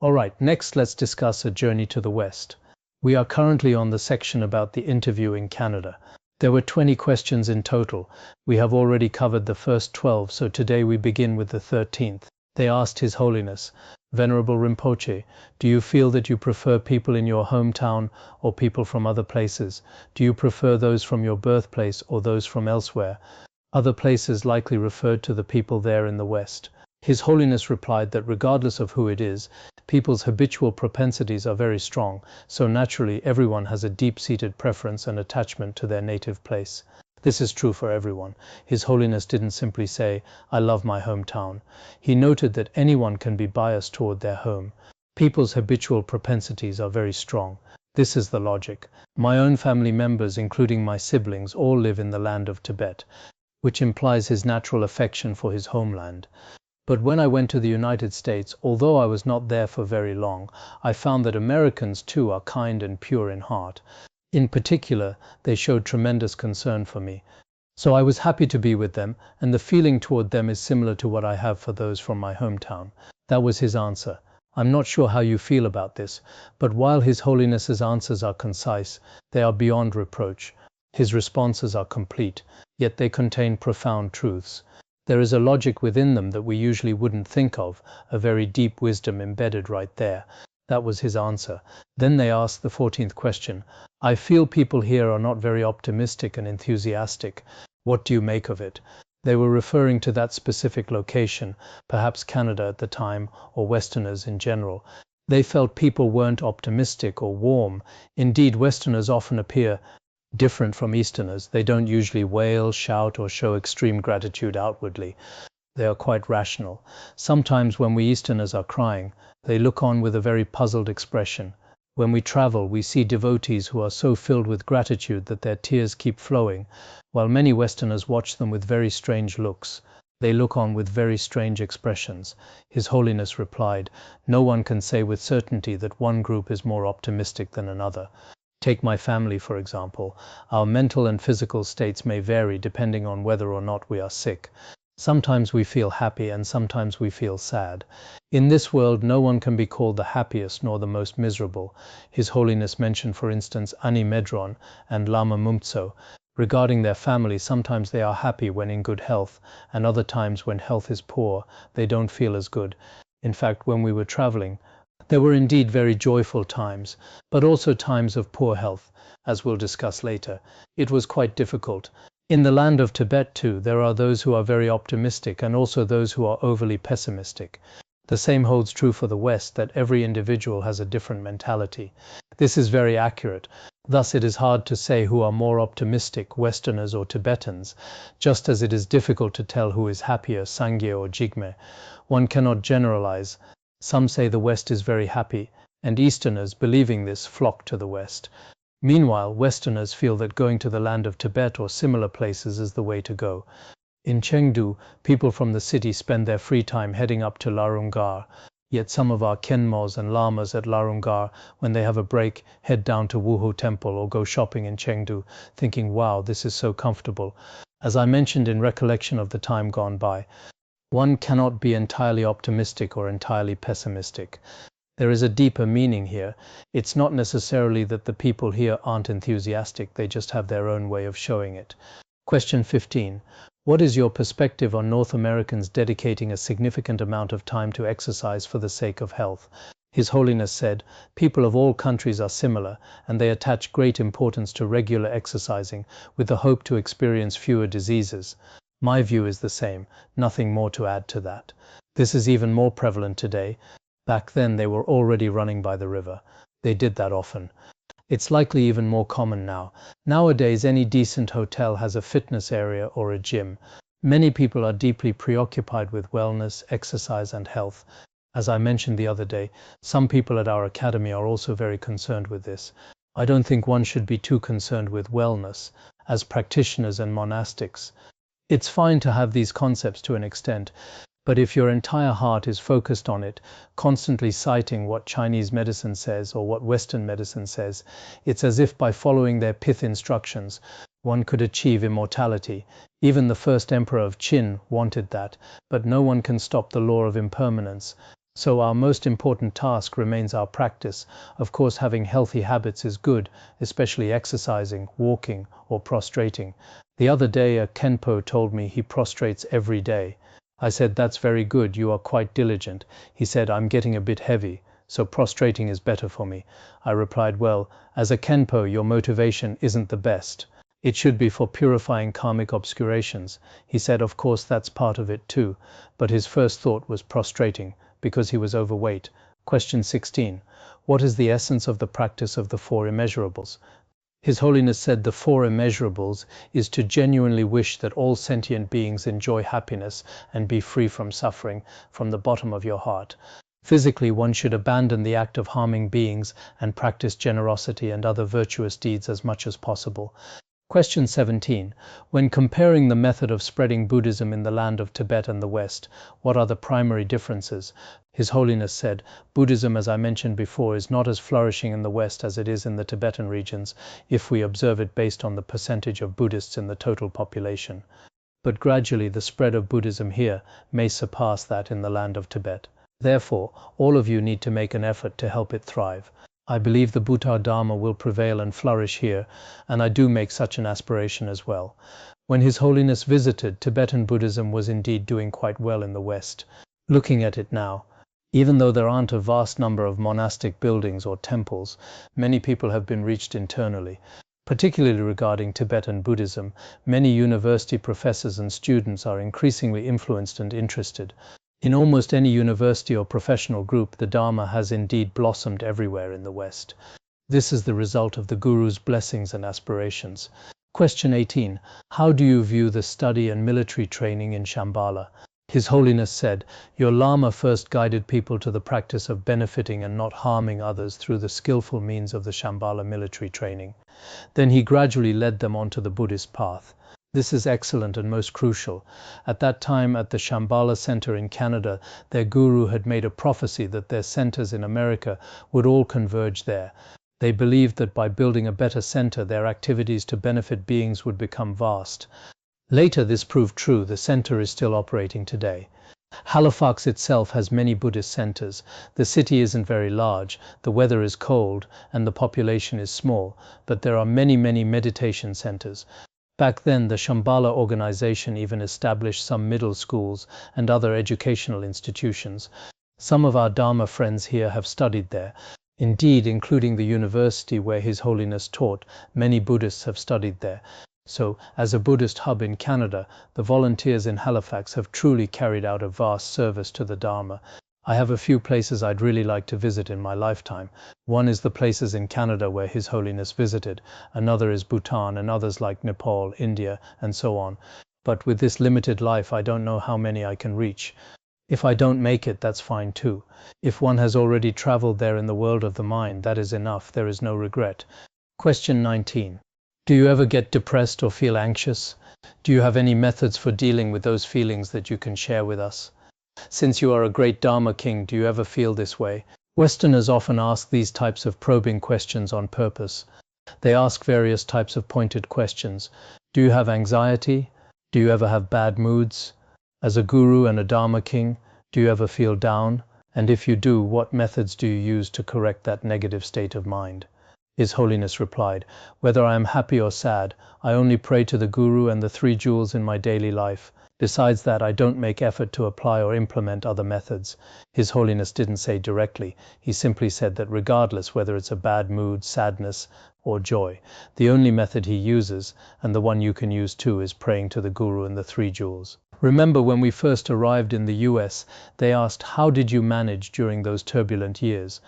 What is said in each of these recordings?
Alright, next let's discuss a journey to the West. We are currently on the section about the interview in Canada. There were 20 questions in total. We have already covered the first 12, so today we begin with the 13th. They asked His Holiness, Venerable Rinpoche, do you feel that you prefer people in your hometown or people from other places? Do you prefer those from your birthplace or those from elsewhere? Other places likely referred to the people there in the West. His Holiness replied that regardless of who it is, people's habitual propensities are very strong, so naturally everyone has a deep-seated preference and attachment to their native place. This is true for everyone. His Holiness didn't simply say, I love my hometown. He noted that anyone can be biased toward their home. People's habitual propensities are very strong. This is the logic. My own family members, including my siblings, all live in the land of Tibet, which implies his natural affection for his homeland. But when I went to the United States, although I was not there for very long, I found that Americans too are kind and pure in heart. In particular, they showed tremendous concern for me. So I was happy to be with them, and the feeling toward them is similar to what I have for those from my hometown. That was his answer. I'm not sure how you feel about this, but while His Holiness's answers are concise, they are beyond reproach. His responses are complete, yet they contain profound truths. There is a logic within them that we usually wouldn't think of, a very deep wisdom embedded right there. That was his answer. Then they asked the 14th question. I feel people here are not very optimistic and enthusiastic. What do you make of it? They were referring to that specific location, perhaps Canada at the time, or Westerners in general. They felt people weren't optimistic or warm. Indeed, Westerners often appear different from Easterners. They don't usually wail, shout, or show extreme gratitude outwardly. They are quite rational. Sometimes when we Easterners are crying, they look on with a very puzzled expression. When we travel, we see devotees who are so filled with gratitude that their tears keep flowing, while many Westerners watch them with very strange looks. They look on with very strange expressions. His Holiness replied, no one can say with certainty that one group is more optimistic than another. Take my family, for example. Our mental and physical states may vary depending on whether or not we are sick. Sometimes we feel happy and sometimes we feel sad. In this world, no one can be called the happiest nor the most miserable. His Holiness mentioned, for instance, Ani Medron and Lama Mumtso. Regarding their family, sometimes they are happy when in good health, and other times when health is poor, they don't feel as good. In fact, when we were traveling, there were indeed very joyful times, but also times of poor health, as we'll discuss later. It was quite difficult. In the land of Tibet too, there are those who are very optimistic and also those who are overly pessimistic. The same holds true for the West, that every individual has a different mentality. This is very accurate. Thus it is hard to say who are more optimistic, Westerners or Tibetans, just as it is difficult to tell who is happier, Sangye or Jigme. One cannot generalize. Some say the West is very happy, and Easterners, believing this, flock to the West. Meanwhile, Westerners feel that going to the land of Tibet or similar places is the way to go. In Chengdu, people from the city spend their free time heading up to Larungar, yet some of our Khenmos and Lamas at Larungar, when they have a break, head down to Wuhu Temple or go shopping in Chengdu, thinking, wow, this is so comfortable. As I mentioned in Recollection of the Time Gone By, one cannot be entirely optimistic or entirely pessimistic. There is a deeper meaning here. It's not necessarily that the people here aren't enthusiastic, they just have their own way of showing it. Question 15. What is your perspective on North Americans dedicating a significant amount of time to exercise for the sake of health? His Holiness said, people of all countries are similar, and they attach great importance to regular exercising with the hope to experience fewer diseases. My view is the same, nothing more to add to that. This is even more prevalent today. Back then they were already running by the river. They did that often. It's likely even more common now. Nowadays, any decent hotel has a fitness area or a gym. Many people are deeply preoccupied with wellness, exercise, and health. As I mentioned the other day, some people at our academy are also very concerned with this. I don't think one should be too concerned with wellness. As practitioners and monastics, it's fine to have these concepts to an extent, but if your entire heart is focused on it, constantly citing what Chinese medicine says or what Western medicine says, it's as if by following their pith instructions, one could achieve immortality. Even the first emperor of Qin wanted that, but no one can stop the law of impermanence. So our most important task remains our practice. Of course, having healthy habits is good, especially exercising, walking, or prostrating. The other day, a Khenpo told me he prostrates every day. I said, "That's very good, you are quite diligent." He said, "I'm getting a bit heavy, so prostrating is better for me." I replied, "Well, as a Khenpo, your motivation isn't the best. It should be for purifying karmic obscurations." He said, "Of course, that's part of it too," but his first thought was prostrating, because he was overweight. Question 16. What is the essence of the practice of the Four Immeasurables? His Holiness said the Four Immeasurables is to genuinely wish that all sentient beings enjoy happiness and be free from suffering from the bottom of your heart. Physically, one should abandon the act of harming beings and practice generosity and other virtuous deeds as much as possible. Question 17. When comparing the method of spreading Buddhism in the land of Tibet and the West, what are the primary differences? His Holiness said, Buddhism, as I mentioned before, is not as flourishing in the West as it is in the Tibetan regions, if we observe it based on the percentage of Buddhists in the total population. But gradually the spread of Buddhism here may surpass that in the land of Tibet. Therefore, all of you need to make an effort to help it thrive. I believe the Buddha Dharma will prevail and flourish here, and I do make such an aspiration as well. When His Holiness visited, Tibetan Buddhism was indeed doing quite well in the West. Looking at it now, even though there aren't a vast number of monastic buildings or temples, many people have been reached internally. Particularly regarding Tibetan Buddhism, many university professors and students are increasingly influenced and interested. In almost any university or professional group, the Dharma has indeed blossomed everywhere in the West. This is the result of the Guru's blessings and aspirations. Question 18. How do you view the study and military training in Shambhala? His Holiness said, your Lama first guided people to the practice of benefiting and not harming others through the skillful means of the Shambhala military training. Then he gradually led them onto the Buddhist path. This is excellent and most crucial. At that time, at the Shambhala Center in Canada, their guru had made a prophecy that their centers in America would all converge there. They believed that by building a better center, their activities to benefit beings would become vast. Later, this proved true. The center is still operating today. Halifax itself has many Buddhist centers. The city isn't very large, the weather is cold, and the population is small, but there are many meditation centers. Back then, the Shambhala organization even established some middle schools and other educational institutions. Some of our Dharma friends here have studied there. Indeed, including the university where His Holiness taught, many Buddhists have studied there. So, as a Buddhist hub in Canada, the volunteers in Halifax have truly carried out a vast service to the Dharma. I have a few places I'd really like to visit in my lifetime. One is the places in Canada where His Holiness visited. Another is Bhutan, and others like Nepal, India, and so on. But with this limited life, I don't know how many I can reach. If I don't make it, that's fine too. If one has already traveled there in the world of the mind, that is enough. There is no regret. Question 19. Do you ever get depressed or feel anxious? Do you have any methods for dealing with those feelings that you can share with us? Since you are a great Dharma king, do you ever feel this way? Westerners often ask these types of probing questions on purpose. They ask various types of pointed questions. Do you have anxiety? Do you ever have bad moods? As a guru and a Dharma king, do you ever feel down? And if you do, what methods do you use to correct that negative state of mind? His Holiness replied, whether I am happy or sad, I only pray to the Guru and the three jewels in my daily life. Besides that, I don't make effort to apply or implement other methods. His Holiness didn't say directly. He simply said that regardless whether it's a bad mood, sadness, or joy, the only method he uses, and the one you can use too, is praying to the Guru and the three jewels. Remember when we first arrived in the US, they asked, how did you manage during those turbulent years?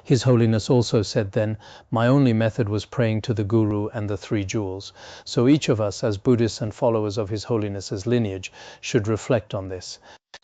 His Holiness also said then, my only method was praying to the Guru and the three jewels. So each of us, as Buddhists and followers of His Holiness's lineage, should reflect on this.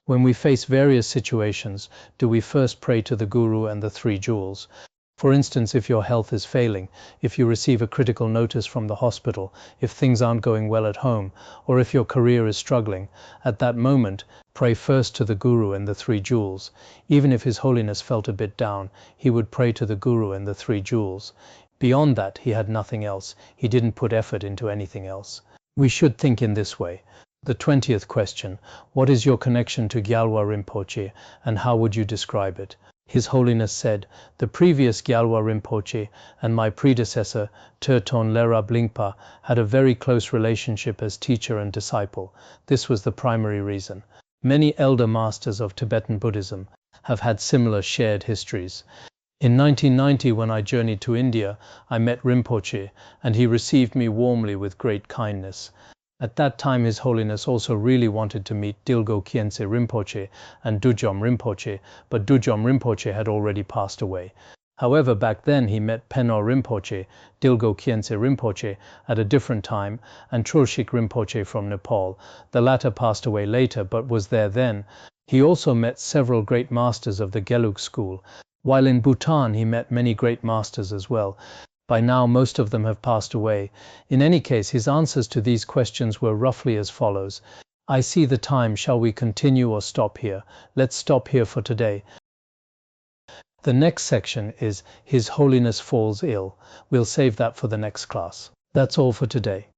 When we face various situations, do we first pray to the Guru and the three jewels? For instance, if your health is failing, if you receive a critical notice from the hospital, if things aren't going well at home, or if your career is struggling, at that moment, pray first to the Guru and the three jewels. Even if His Holiness felt a bit down, he would pray to the Guru and the three jewels. Beyond that, he had nothing else. He didn't put effort into anything else. We should think in this way. The 20th question, what is your connection to Gyalwa Rinpoche and how would you describe it? His Holiness said, the previous Gyalwa Rinpoche and my predecessor, Terton Lerab Lingpa, had a very close relationship as teacher and disciple. This was the primary reason. Many elder masters of Tibetan Buddhism have had similar shared histories. In 1990, when I journeyed to India, I met Rinpoche, and he received me warmly with great kindness. At that time, His Holiness also really wanted to meet Dilgo Khyentse Rinpoche and Dujom Rinpoche, but Dujom Rinpoche had already passed away. However, back then he met Penor Rinpoche, Dilgo Khyentse Rinpoche, at a different time, and Trulshik Rinpoche from Nepal. The latter passed away later, but was there then. He also met several great masters of the Gelug school. While in Bhutan, he met many great masters as well. By now, most of them have passed away. In any case, his answers to these questions were roughly as follows. I see the time. Shall we continue or stop here? Let's stop here for today. The next section is His Holiness Falls Ill. We'll save that for the next class. That's all for today.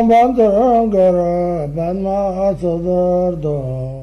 Bandara Banma Sadar